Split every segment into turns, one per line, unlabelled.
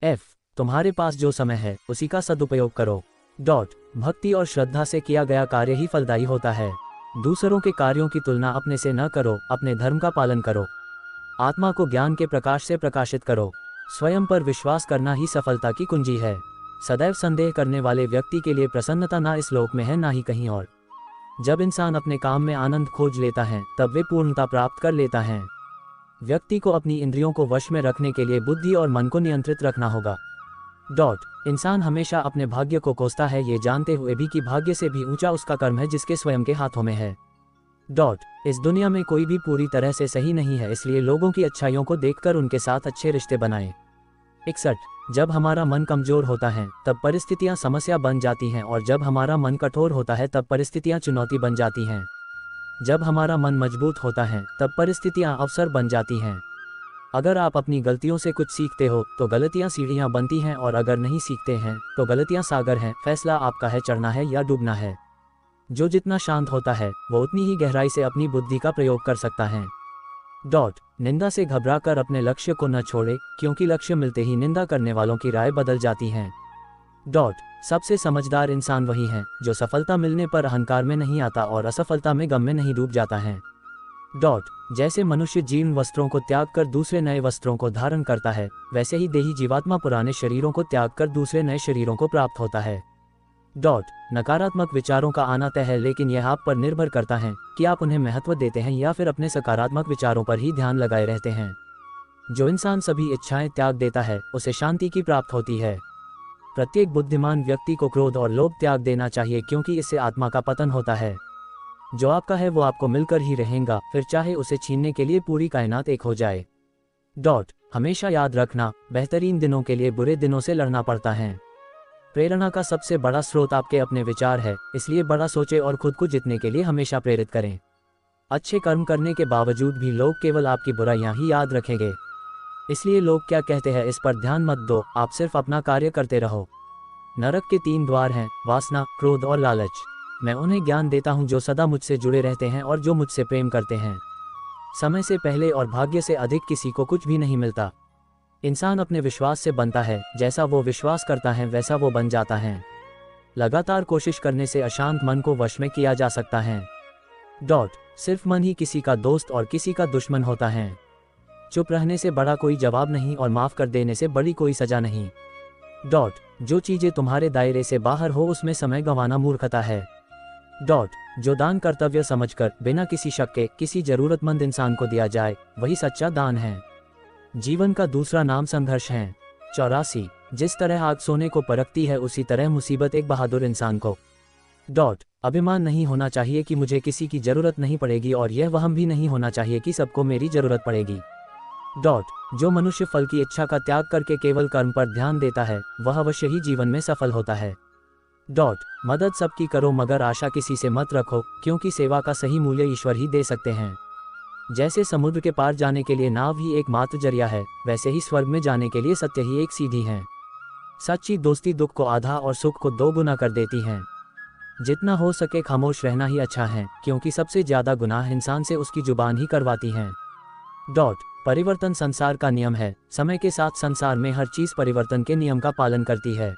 F, तुम्हारे पास जो समय है उसी का सदुपयोग करो। भक्ति और श्रद्धा से किया गया कार्य ही फलदायी होता है। दूसरों के कार्यों की तुलना अपने से न करो, अपने धर्म का पालन करो। आत्मा को ज्ञान के प्रकाश से प्रकाशित करो। स्वयं पर विश्वास करना ही सफलता की कुंजी है। सदैव संदेह करने वाले व्यक्ति के लिए प्रसन्नता ना इस लोक में है ना ही कहीं और। जब इंसान अपने काम में आनंद खोज लेता है तब वे पूर्णता प्राप्त कर लेता है। व्यक्ति को अपनी इंद्रियों को वश में रखने के लिए बुद्धि और मन को नियंत्रित रखना होगा। इंसान हमेशा अपने भाग्य को कोसता है, ये जानते हुए भी कि भाग्य से भी ऊंचा उसका कर्म है जिसके स्वयं के हाथों में है। इस दुनिया में कोई भी पूरी तरह से सही नहीं है, इसलिए लोगों की अच्छाइयों को देखकर उनके साथ अच्छे रिश्ते बनाएं। 61, जब हमारा मन कमजोर होता है तब परिस्थितियां समस्या बन जाती हैं, और जब हमारा मन कठोर होता है तब परिस्थितियां चुनौती बन जाती हैं। जब हमारा मन मजबूत होता है तब परिस्थितियां अवसर बन जाती हैं। अगर आप अपनी गलतियों से कुछ सीखते हो तो गलतियां सीढ़ियां बनती हैं, और अगर नहीं सीखते हैं तो गलतियां सागर हैं। फैसला आपका है, चढ़ना है या डूबना है। जो जितना शांत होता है वो उतनी ही गहराई से अपनी बुद्धि का प्रयोग कर सकता है। निंदा से घबराकर अपने लक्ष्य को न छोड़े, क्योंकि लक्ष्य मिलते ही निंदा करने वालों की राय बदल जाती है। सबसे समझदार इंसान वही है जो सफलता मिलने पर अहंकार में नहीं आता और असफलता में गम में नहीं डूब जाता है। जैसे मनुष्य जीर्ण वस्त्रों को त्याग कर दूसरे नए वस्त्रों को धारण करता है, वैसे ही देही जीवात्मा पुराने शरीरों को त्याग कर दूसरे नए शरीरों को प्राप्त होता है। नकारात्मक विचारों का आना तय है, लेकिन यह आप पर निर्भर करता है कि आप उन्हें महत्व देते हैं या फिर अपने सकारात्मक विचारों पर ही ध्यान लगाए रहते हैं। जो इंसान सभी इच्छाएं त्याग देता है उसे शांति की प्राप्त होती है। प्रत्येक बुद्धिमान व्यक्ति को क्रोध और लोभ त्याग देना चाहिए, क्योंकि इससे आत्मा का पतन होता है। जो आपका है वो आपको मिलकर ही रहेगा, फिर चाहे उसे छीनने के लिए पूरी कायनात एक हो जाए। हमेशा याद रखना, बेहतरीन दिनों के लिए बुरे दिनों से लड़ना पड़ता है। प्रेरणा का सबसे बड़ा स्रोत आपके अपने विचार है, इसलिए बड़ा सोचें और खुद को जीतने के लिए हमेशा प्रेरित करें। अच्छे कर्म करने के बावजूद भी लोग केवल आपकी बुराइयां ही याद रखेंगे, इसलिए लोग क्या कहते हैं इस पर ध्यान मत दो, आप सिर्फ अपना कार्य करते रहो। नरक के 3 द्वार हैं, वासना, क्रोध और लालच। मैं उन्हें ज्ञान देता हूँ जो सदा मुझसे जुड़े रहते हैं और जो मुझसे प्रेम करते हैं। समय से पहले और भाग्य से अधिक किसी को कुछ भी नहीं मिलता। इंसान अपने विश्वास से बनता है, जैसा वो विश्वास करता है वैसा वो बन जाता है। लगातार कोशिश करने से अशांत मन को वश में किया जा सकता है। सिर्फ मन ही किसी का दोस्त और किसी का दुश्मन होता है। चुप रहने से बड़ा कोई जवाब नहीं और माफ कर देने से बड़ी कोई सजा नहीं। जो चीजें तुम्हारे दायरे से बाहर हो उसमें समय गंवाना मूर्खता है। जो दान कर्तव्य समझकर बिना किसी शक के किसी जरूरतमंद इंसान को दिया जाए वही सच्चा दान है। जीवन का दूसरा नाम संघर्ष है। 84, जिस तरह आग सोने को परखती है उसी तरह मुसीबत एक बहादुर इंसान को। अभिमान नहीं होना चाहिए कि मुझे किसी की जरूरत नहीं पड़ेगी, और यह वहम भी नहीं होना चाहिए कि सबको मेरी जरूरत पड़ेगी। जो मनुष्य फल की इच्छा का त्याग करके केवल कर्म पर ध्यान देता है वह अवश्य ही जीवन में सफल होता है। मदद सबकी करो मगर आशा किसी से मत रखो, क्योंकि सेवा का सही मूल्य ईश्वर ही दे सकते हैं। जैसे समुद्र के पार जाने के लिए नाव ही एकमात्र जरिया है, वैसे ही स्वर्ग में जाने के लिए सत्य ही एक सीढ़ी है। सच्ची दोस्ती दुख को आधा और सुख को 2 गुना कर देती है। जितना हो सके खामोश रहना ही अच्छा है, क्योंकि सबसे ज्यादा गुनाह इंसान से उसकी जुबान ही करवाती है। परिवर्तन संसार का नियम है। समय के साथ संसार में हर चीज परिवर्तन के नियम का पालन करती है।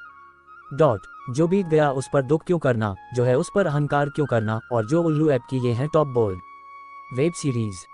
जो बीत गया उस पर दुख क्यों करना, जो है उस पर अहंकार क्यों करना, और जो उल्लू ऐप की ये हैं टॉप बोल्ड वेब सीरीज।